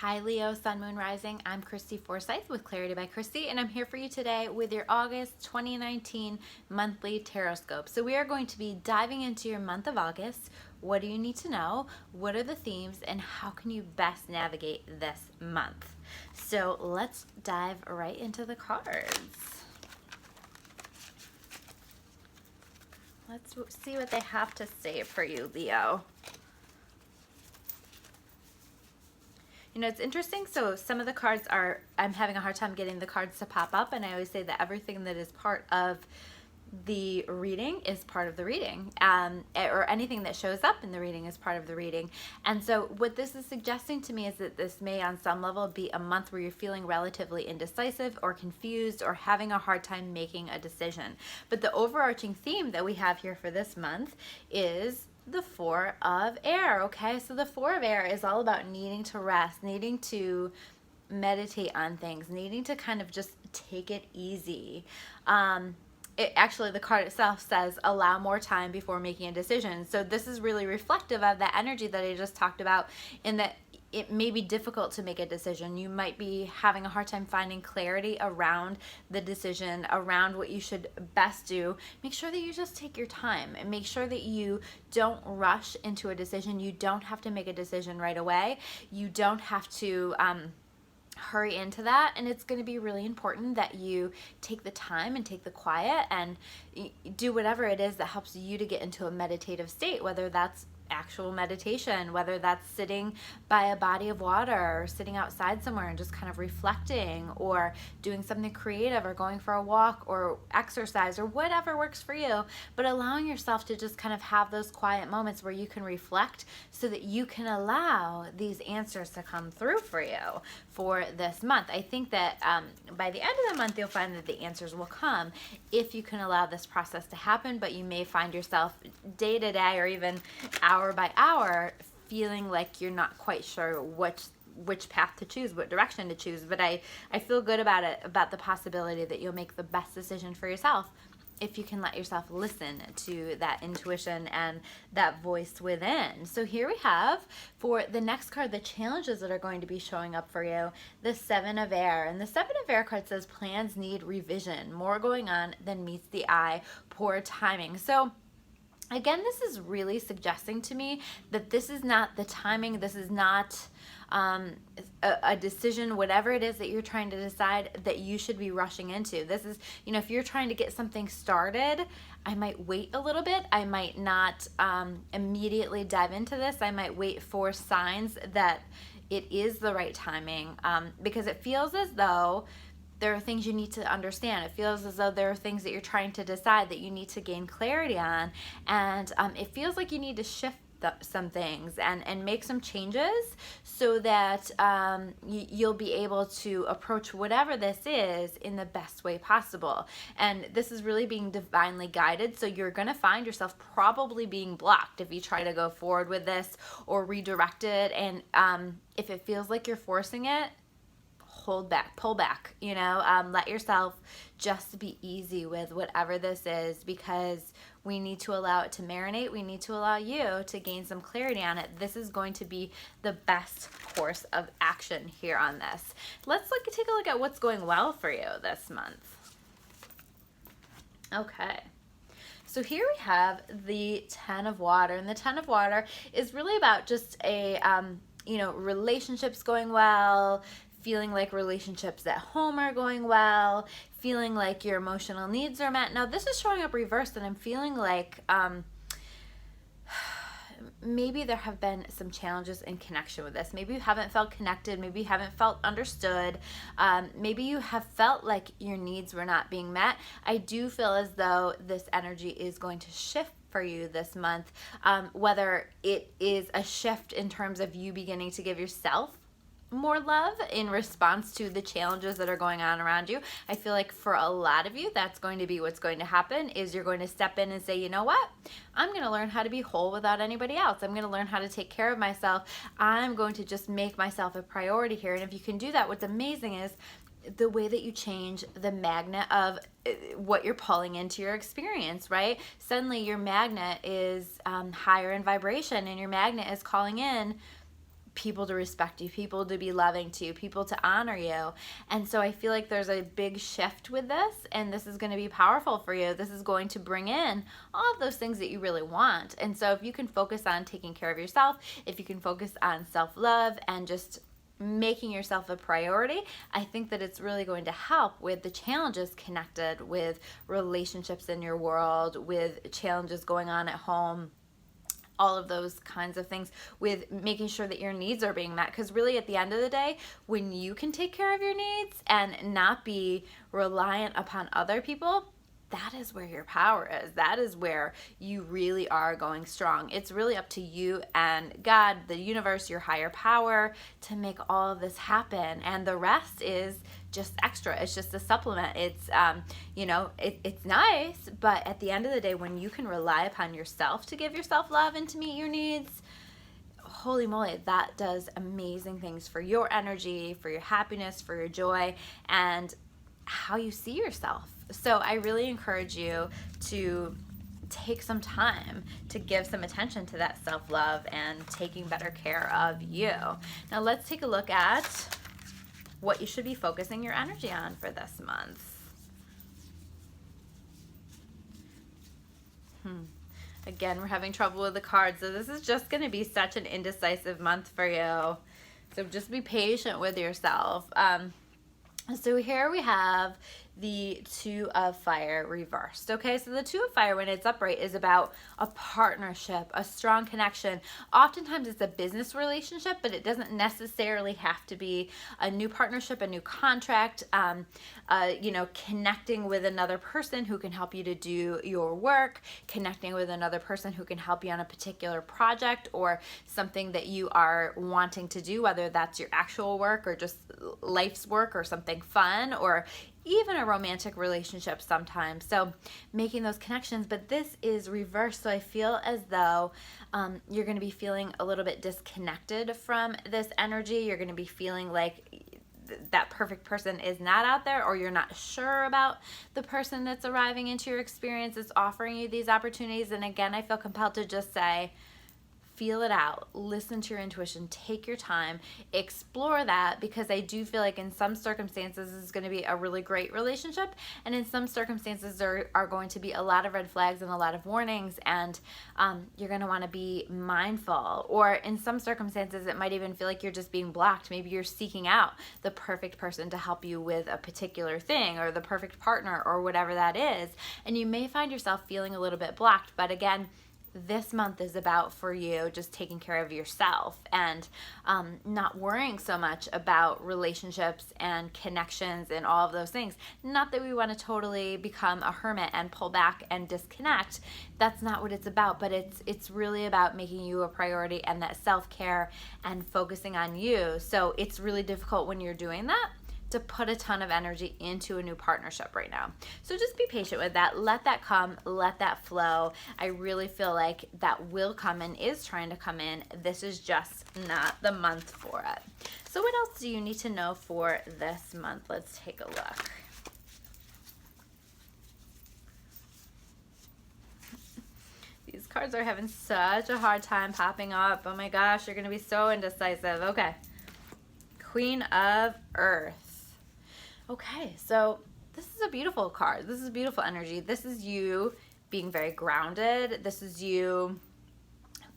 Hi Leo, Sun, Moon, Rising. I'm Christy Forsyth with Clarity by Christy, and I'm here for you today with your August 2019 monthly Tarotscope. So we are going to be diving into your month of August. What do you need to know? What are the themes? And how can you best navigate this month? So let's dive right into the cards. Let's see what they have to say for you, Leo. You know, it's interesting. So some of the cards are, I'm having a hard time getting the cards to pop up. And I always say that everything that is part of the reading is part of the reading. Or anything that shows up in the reading is part of the reading. And so what this is suggesting to me is that this may on some level be a month where you're feeling relatively indecisive or confused or having a hard time making a decision. But the overarching theme that we have here for this month is the Four of Air. Okay, so the Four of Air is all about needing to rest, needing to meditate on things, needing to kind of just take it easy. Actually, the card itself says allow more time before making a decision. So this is really reflective of that energy that I just talked about, in that it may be difficult to make a decision. You might be having a hard time finding clarity around the decision, around what you should best do. Make sure that you just take your time and make sure that you don't rush into a decision. You don't have to make a decision right away. You don't have to hurry into that, and it's going to be really important that you take the time and take the quiet and do whatever it is that helps you to get into a meditative state, whether that's actual meditation, whether that's sitting by a body of water or sitting outside somewhere and just kind of reflecting, or doing something creative or going for a walk or exercise or whatever works for you, but allowing yourself to just kind of have those quiet moments where you can reflect so that you can allow these answers to come through for you for this month. I think that by the end of the month you'll find that the answers will come if you can allow this process to happen, but you may find yourself day to day or even hour by hour feeling like you're not quite sure which path to choose, what direction to choose. But I feel good about it, about the possibility that you'll make the best decision for yourself if you can let yourself listen to that intuition and that voice within. So here we have, for the next card, the challenges that are going to be showing up for you, the Seven of Air. And the Seven of Air card says plans need revision, more going on than meets the eye, poor timing. So again, this is really suggesting to me that this is not the timing, this is not a decision, whatever it is that you're trying to decide, that you should be rushing into. This is, you know, if you're trying to get something started, I might wait a little bit. I might not immediately dive into this. I might wait for signs that it is the right timing, because it feels as though there are things you need to understand. It feels as though there are things that you're trying to decide that you need to gain clarity on. And it feels like you need to shift some things and make some changes so that you'll be able to approach whatever this is in the best way possible. And this is really being divinely guided. So you're going to find yourself probably being blocked if you try to go forward with this or redirect it. And if it feels like you're forcing it, hold back, pull back, you know, let yourself just be easy with whatever this is, because we need to allow it to marinate. We need to allow you to gain some clarity on it. This is going to be the best course of action here on this. Let's take a look at what's going well for you this month. Okay. So here we have the Ten of Water, and the Ten of Water is really about just a, you know, relationships going well, feeling like relationships at home are going well, feeling like your emotional needs are met. Now this is showing up reversed, and I'm feeling like maybe there have been some challenges in connection with this. Maybe you haven't felt connected, maybe you haven't felt understood, maybe you have felt like your needs were not being met. I do feel as though this energy is going to shift for you this month, whether it is a shift in terms of you beginning to give yourself more love in response to the challenges that are going on around you. I feel like for a lot of you, that's going to be what's going to happen, is you're going to step in and say, you know what? I'm going to learn how to be whole without anybody else. I'm going to learn how to take care of myself. I'm going to just make myself a priority here. And if you can do that, what's amazing is the way that you change the magnet of what you're pulling into your experience, right? Suddenly your magnet is higher in vibration, and your magnet is calling in people to respect you, people to be loving to you, people to honor you. And so I feel like there's a big shift with this, and this is going to be powerful for you. This is going to bring in all of those things that you really want. And so if you can focus on taking care of yourself, if you can focus on self-love and just making yourself a priority, I think that it's really going to help with the challenges connected with relationships in your world, with challenges going on at home, all of those kinds of things, with making sure that your needs are being met. Because really at the end of the day, when you can take care of your needs and not be reliant upon other people, that is where your power is. That is where you really are going strong. It's really up to you and God, the universe, your higher power, to make all of this happen. And the rest is just extra. It's just a supplement. It's, it's nice, but at the end of the day, when you can rely upon yourself to give yourself love and to meet your needs, holy moly, that does amazing things for your energy, for your happiness, for your joy, and how you see yourself. So I really encourage you to take some time to give some attention to that self-love and taking better care of you. Now let's take a look at what you should be focusing your energy on for this month. Again, we're having trouble with the cards, so this is just going to be such an indecisive month for you. So just be patient with yourself. So here we have the Two of Fire reversed. Okay, so the Two of Fire, when it's upright, is about a partnership, a strong connection. Oftentimes it's a business relationship, but it doesn't necessarily have to be a new partnership, a new contract, connecting with another person who can help you to do your work, connecting with another person who can help you on a particular project or something that you are wanting to do, whether that's your actual work or just life's work or something fun, or even a romantic relationship sometimes. So making those connections, but this is reversed. So I feel as though you're going to be feeling a little bit disconnected from this energy. You're going to be feeling like that perfect person is not out there, or you're not sure about the person that's arriving into your experience, that's offering you these opportunities. And again, I feel compelled to just say, feel it out, listen to your intuition, take your time, explore that, because I do feel like in some circumstances this is going to be a really great relationship, and in some circumstances there are going to be a lot of red flags and a lot of warnings, and you're going to want to be mindful. Or in some circumstances it might even feel like you're just being blocked. Maybe you're seeking out the perfect person to help you with a particular thing, or the perfect partner, or whatever that is, and you may find yourself feeling a little bit blocked. But again, this month is about, for you, just taking care of yourself and not worrying so much about relationships and connections and all of those things. Not that we want to totally become a hermit and pull back and disconnect. That's not what it's about, but it's really about making you a priority and that self-care and focusing on you. So it's really difficult when you're doing that to put a ton of energy into a new partnership right now. So just be patient with that. Let that come, let that flow. I really feel like that will come and is trying to come in. This is just not the month for it. So what else do you need to know for this month? Let's take a look. These cards are having such a hard time popping up. Oh my gosh, you're going to be so indecisive. Okay. Queen of Earth. Okay, so this is a beautiful card. This is beautiful energy. This is you being very grounded. This is you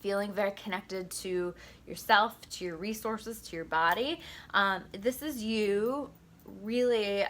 feeling very connected to yourself, to your resources, to your body. This is you really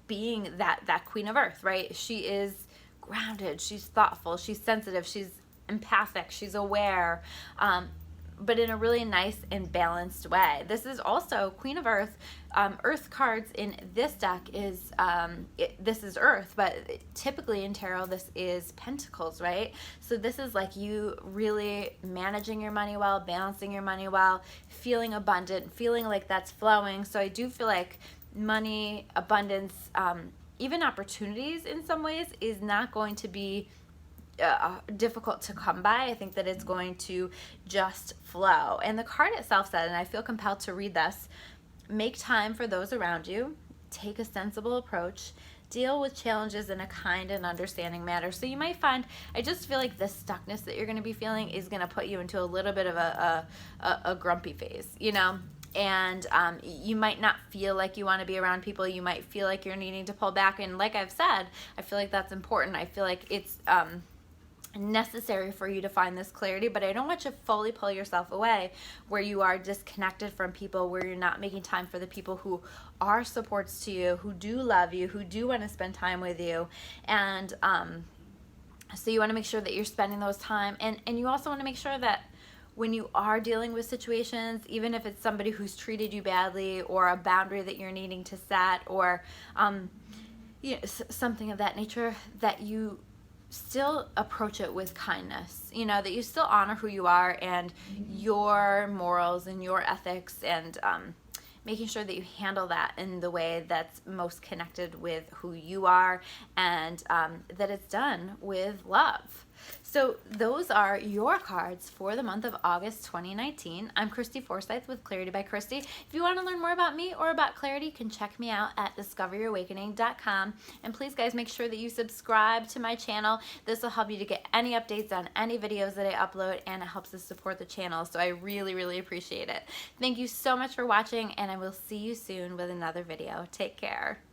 being that Queen of Earth, right? She is grounded. She's thoughtful. She's sensitive. She's empathic. She's aware. But in a really nice and balanced way. This is also Queen of Earth. Earth cards in this deck is, this is Earth, but typically in tarot this is Pentacles, right? So this is like you really managing your money well, balancing your money well, feeling abundant, feeling like that's flowing. So I do feel like money, abundance, even opportunities in some ways is not going to be difficult to come by. I think that it's going to just flow. And the card itself said, and I feel compelled to read this, make time for those around you, take a sensible approach, deal with challenges in a kind and understanding manner. So you might find, I just feel like the stuckness that you're going to be feeling is going to put you into a little bit of a grumpy phase, you know? And you might not feel like you want to be around people. You might feel like you're needing to pull back. And like I've said, I feel like that's important. I feel like it's necessary for you to find this clarity, but I don't want you to fully pull yourself away where you are disconnected from people, where you're not making time for the people who are supports to you, who do love you, who do want to spend time with you. And so you want to make sure that you're spending those time, and you also want to make sure that when you are dealing with situations, even if it's somebody who's treated you badly, or a boundary that you're needing to set, or you know, something of that nature, that you still approach it with kindness, you know, that you still honor who you are and your morals and your ethics, and making sure that you handle that in the way that's most connected with who you are, and that it's done with love. So those are your cards for the month of August 2019. I'm Christy Forsyth with Clarity by Christy. If you want to learn more about me or about Clarity, you can check me out at discoveryourawakening.com. And please, guys, make sure that you subscribe to my channel. This will help you to get any updates on any videos that I upload, and it helps us support the channel. So I really, really appreciate it. Thank you so much for watching, and I will see you soon with another video. Take care.